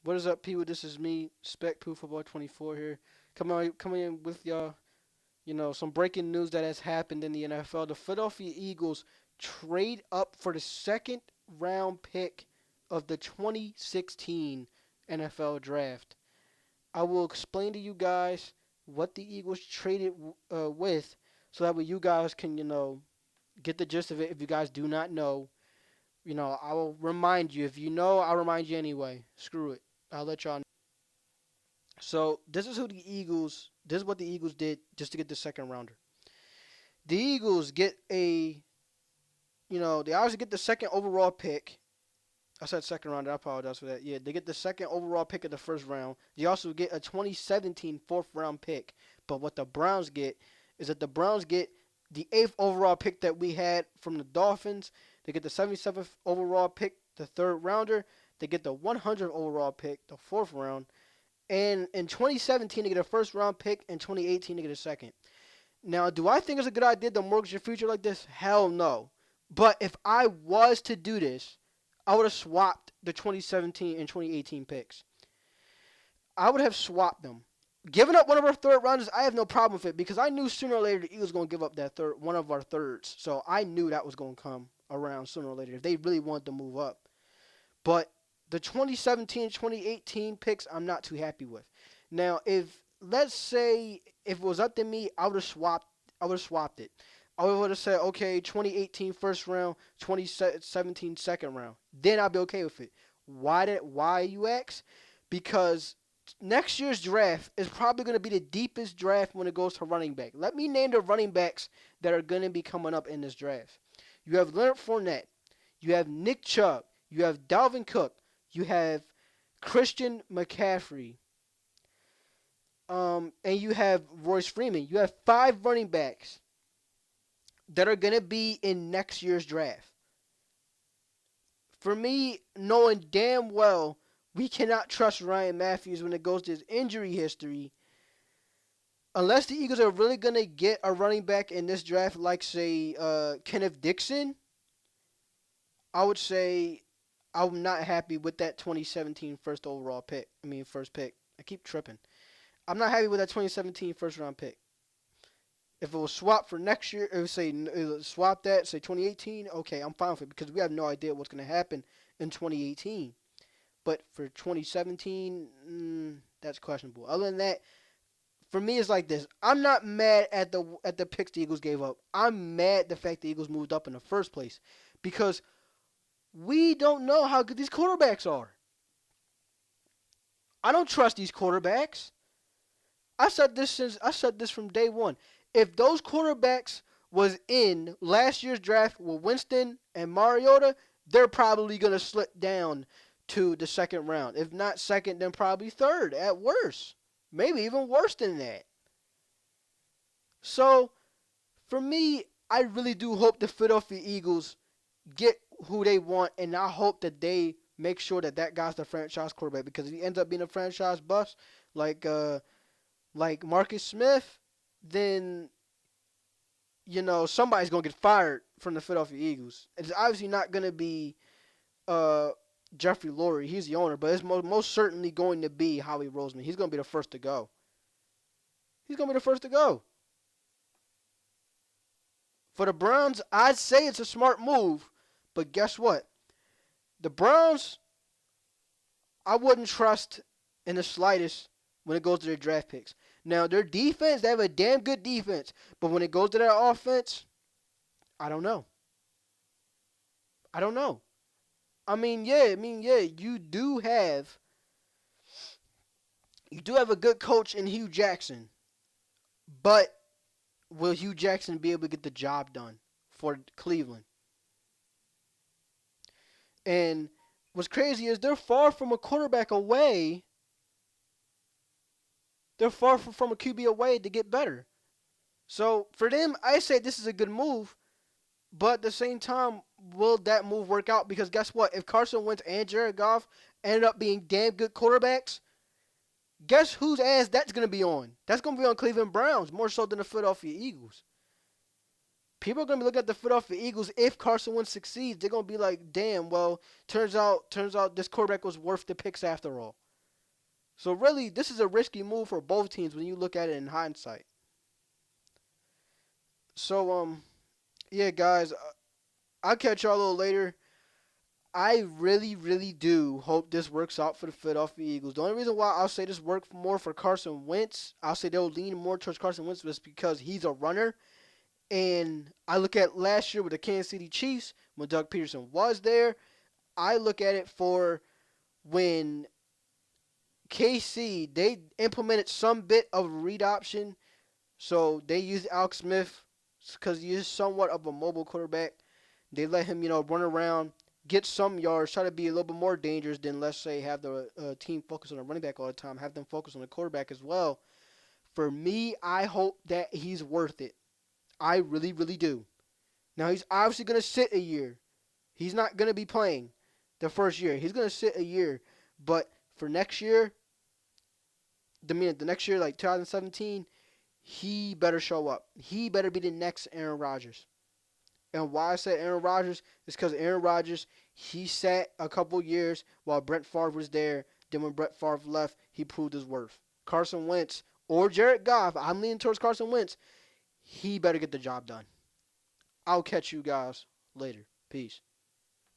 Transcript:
What is up, people? This is me, Spec Poo Football 24 here. Coming in with y'all, some breaking news that has happened in the NFL. The Philadelphia Eagles trade up for the second round pick of the 2016 NFL Draft. I will explain to you guys what the Eagles traded with, so that way you guys can, get the gist of it. If you guys do not know, I will remind you. If you know, I'll remind you anyway. Screw it. I'll let y'all know. So this is what the Eagles did just to get the second rounder. The Eagles they obviously get the second overall pick. I said second rounder. I apologize for that. Yeah, they get the second overall pick of the first round. They also get a 2017 fourth round pick. But what the Browns get is that the Browns get the eighth overall pick that we had from the Dolphins. They get the 77th overall pick, the third rounder. They get the 100th overall pick, the fourth round. And in 2017, they get a first round pick. In 2018, they get a second. Now, do I think it's a good idea to mortgage your future like this? Hell no. But if I was to do this, I would have swapped the 2017 and 2018 picks. I would have swapped them. Giving up one of our third rounders, I have no problem with it because I knew sooner or later the Eagles going to give up one of our thirds. So I knew that was going to come around sooner or later if they really wanted to move up. But the 2017, 2018 picks, I'm not too happy with. Now, let's say if it was up to me, I would have swapped. I would have swapped it. I would have said, okay, 2018 first round, 2017 second round. Then I'd be okay with it. Why you ask? Because next year's draft is probably going to be the deepest draft when it goes to running back. Let me name the running backs that are going to be coming up in this draft. You have Leonard Fournette. You have Nick Chubb. You have Dalvin Cook. You have Christian McCaffrey. And you have Royce Freeman. You have 5 running backs that are going to be in next year's draft. For me, knowing damn well we cannot trust Ryan Matthews when it goes to his injury history, unless the Eagles are really going to get a running back in this draft like, say, Kenneth Dixon, I would say I'm not happy with that 2017 first pick. I keep tripping. I'm not happy with that 2017 first round pick. If it was swapped for next year, swap that, say 2018, okay, I'm fine with it because we have no idea what's going to happen in 2018. But for 2017, that's questionable. Other than that, for me, it's like this. I'm not mad at the picks the Eagles gave up. I'm mad at the fact the Eagles moved up in the first place because we don't know how good these quarterbacks are. I don't trust these quarterbacks. I said this from day one. If those quarterbacks was in last year's draft with Winston and Mariota, they're probably gonna slip down to the second round. If not second, then probably third at worst. Maybe even worse than that. So for me, I really do hope the Philadelphia Eagles get who they want, and I hope that they make sure that guy's the franchise quarterback. Because if he ends up being a franchise bust, like Marcus Smith, then somebody's gonna get fired from the Philadelphia Eagles. It's obviously not gonna be uh, Jeffrey Lurie. He's the owner, but it's most certainly going to be Howie Roseman. He's gonna be the first to go. He's gonna be the first to go. For the Browns, I'd say it's a smart move, but guess what? The Browns, I wouldn't trust in the slightest when it goes to their draft picks. Now, their defense, they have a damn good defense, but when it goes to their offense, I don't know. I don't know. You do have a good coach in Hugh Jackson, but will Hugh Jackson be able to get the job done for Cleveland? And what's crazy is they're far from a quarterback away. They're far from a QB away to get better. So for them, I say this is a good move, but at the same time, will that move work out? Because guess what? If Carson Wentz and Jared Goff ended up being damn good quarterbacks, guess whose ass that's going to be on? That's going to be on Cleveland Browns more so than the Philadelphia Eagles. People are going to be looking at the Philadelphia Eagles. If Carson Wentz succeeds, they're going to be like, damn, well, turns out this quarterback was worth the picks after all. So really, this is a risky move for both teams when you look at it in hindsight. So yeah, guys, I'll catch y'all a little later. I really, really do hope this works out for the Philadelphia Eagles. The only reason why I'll say this worked more for Carson Wentz, I'll say they'll lean more towards Carson Wentz, was because he's a runner. And I look at last year with the Kansas City Chiefs when Doug Peterson was there. I look at it for when KC they implemented some bit of read option, so they used Alex Smith because he is somewhat of a mobile quarterback. They let him, run around, get some yards, try to be a little bit more dangerous than, let's say, have the team focus on the running back all the time, have them focus on the quarterback as well. For me, I hope that he's worth it. I really, really do. Now, he's obviously going to sit a year. He's not going to be playing the first year. He's going to sit a year. But for next year, the next year, like 2017, he better show up. He better be the next Aaron Rodgers. And why I said Aaron Rodgers is because Aaron Rodgers, he sat a couple years while Brett Favre was there. Then when Brett Favre left, he proved his worth. Carson Wentz or Jared Goff, I'm leaning towards Carson Wentz. He better get the job done. I'll catch you guys later. Peace.